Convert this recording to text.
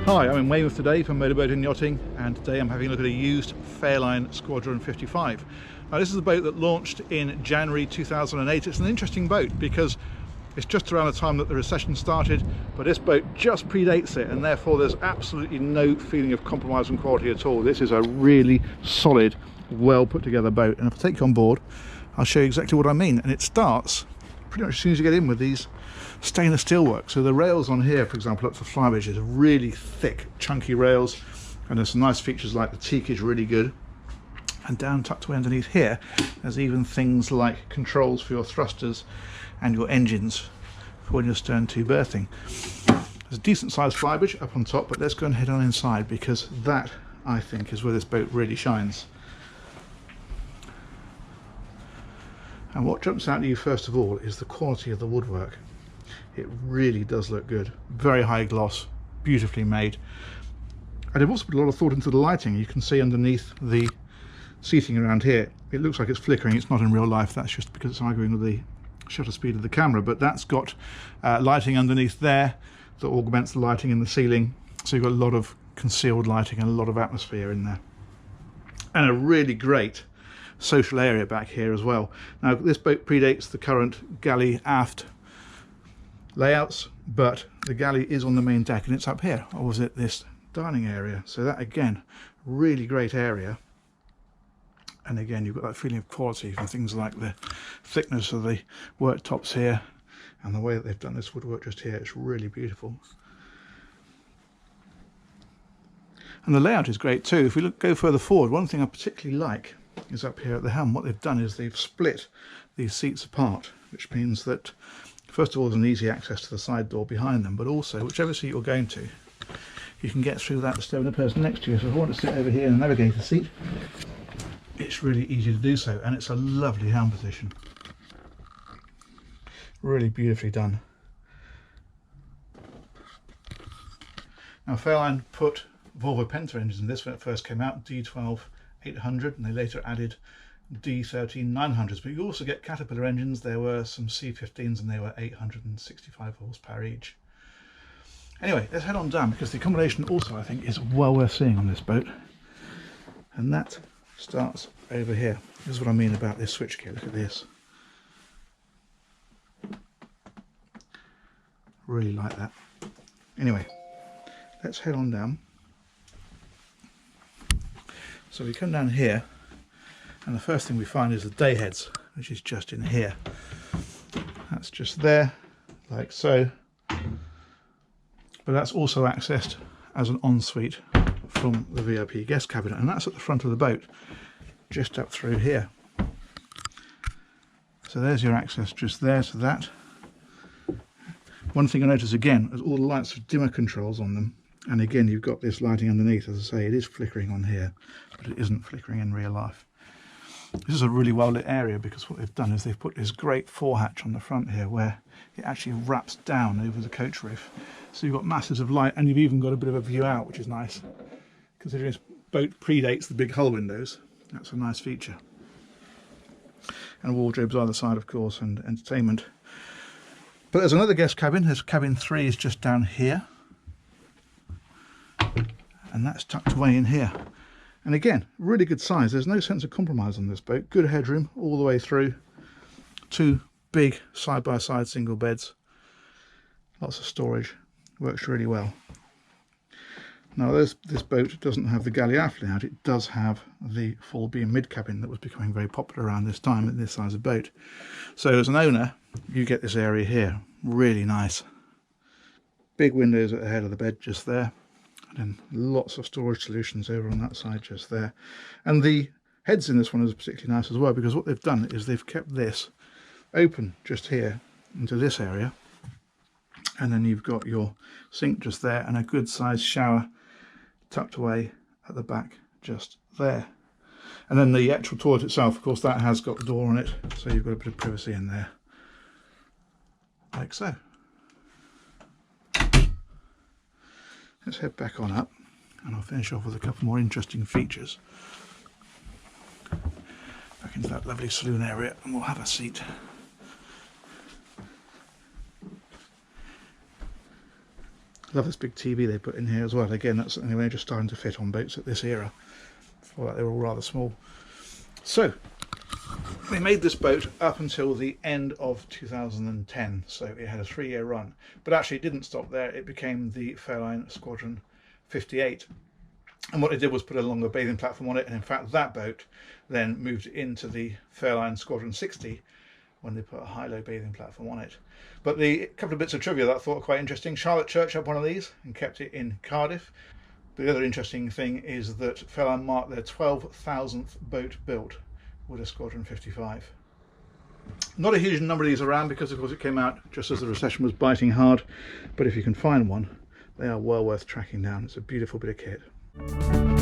Hi, I'm in Weymouth today for Motorboat and Yachting, and today I'm having a look at a used Fairline Squadron 55. Now this is a boat that launched in January 2008. It's an interesting boat because it's just around the time that the recession started, but this boat just predates it, and therefore there's absolutely no feeling of compromise on quality at all. This is a really solid, well put together boat, and if I take you on board I'll show you exactly what I mean. And it starts pretty much as soon as you get in with these stainless steel work. So the rails on here, for example, up to flybridge, is really thick, chunky rails, and there's some nice features like the teak is really good. And down tucked away underneath here, there's even things like controls for your thrusters and your engines for when you're stern to berthing. There's a decent sized flybridge up on top, but let's go and head on inside because that, I think, is where this boat really shines. And what jumps out at you first of all is the quality of the woodwork. It really does look good. Very high gloss, beautifully made. And I've also put a lot of thought into the lighting. You can see underneath the seating around here, it looks like it's flickering. It's not in real life, that's just because it's arguing with the shutter speed of the camera, but that's got lighting underneath there that augments the lighting in the ceiling. So you've got a lot of concealed lighting and a lot of atmosphere in there. And a really great social area back here as well. Now this boat predates the current galley aft layouts, but the galley is on the main deck and it's up here opposite this dining area. So that again, really great area. And again, you've got that feeling of quality from things like the thickness of the worktops here and the way that they've done this woodwork just here. It's really beautiful. And the layout is great too. If we go further forward, one thing I particularly like is up here at the helm. What they've done is they've split these seats apart, which means that first of all there's an easy access to the side door behind them, but also whichever seat you're going to, you can get through that disturbing the person next to you. So if I want to sit over here in the navigator seat, it's really easy to do so, and it's a lovely helm position. Really beautifully done. Now Fairline put Volvo Penta engines in this when it first came out, D12 800, and they later added D13 900s, but you also get Caterpillar engines. There were some C15s and they were 865 horsepower each. Anyway, let's head on down because the accommodation also I think is well worth seeing on this boat, and that starts over here. This is what I mean about this switchgear. Look at this. Really like that. Anyway, let's head on down. So we come down here, and the first thing we find is the day heads, which is just in here. That's just there, like so. But that's also accessed as an ensuite from the VIP guest cabin, and that's at the front of the boat, just up through here. So there's your access just there to that. One thing I notice again is all the lights have dimmer controls on them, and again you've got this lighting underneath. As I say, it is flickering on here, but it isn't flickering in real life. This is a really well lit area because what they've done is they've put this great forehatch on the front here where it actually wraps down over the coach roof. So you've got masses of light, and you've even got a bit of a view out, which is nice. Considering this boat predates the big hull windows, that's a nice feature. And wardrobes either side, of course, and entertainment. But there's another guest cabin. There's cabin 3 is just down here, and that's tucked away in here. And again, really good size. There's no sense of compromise on this boat. Good headroom all the way through. 2 big side-by-side single beds. Lots of storage. Works really well. Now this boat doesn't have the galley aft layout. It does have the full beam mid cabin that was becoming very popular around this time at this size of boat. So as an owner, you get this area here. Really nice. Big windows at the head of the bed just there. And lots of storage solutions over on that side just there. And the heads in this one is particularly nice as well, because what they've done is they've kept this open just here into this area, and then you've got your sink just there and a good sized shower tucked away at the back just there. And then the actual toilet itself, of course, that has got the door on it, so you've got a bit of privacy in there, like so. Let's head back on up and I'll finish off with a couple more interesting features. Back into that lovely saloon area and we'll have a seat. love this big TV they put in here as well. Again, that's anyway just starting to fit on boats at this era. Before that they were all rather small. So they made this boat up until the end of 2010, so it had a 3-year run. But actually it didn't stop there, it became the Fairline Squadron 58. And what they did was put a longer bathing platform on it, and in fact that boat then moved into the Fairline Squadron 60 when they put a high-low bathing platform on it. But a couple of bits of trivia that I thought were quite interesting. Charlotte Church had one of these and kept it in Cardiff. The other interesting thing is that Fairline marked their 12,000th boat built with a Squadron 55. Not a huge number of these around because of course it came out just as the recession was biting hard, but if you can find one, they are well worth tracking down. It's a beautiful bit of kit.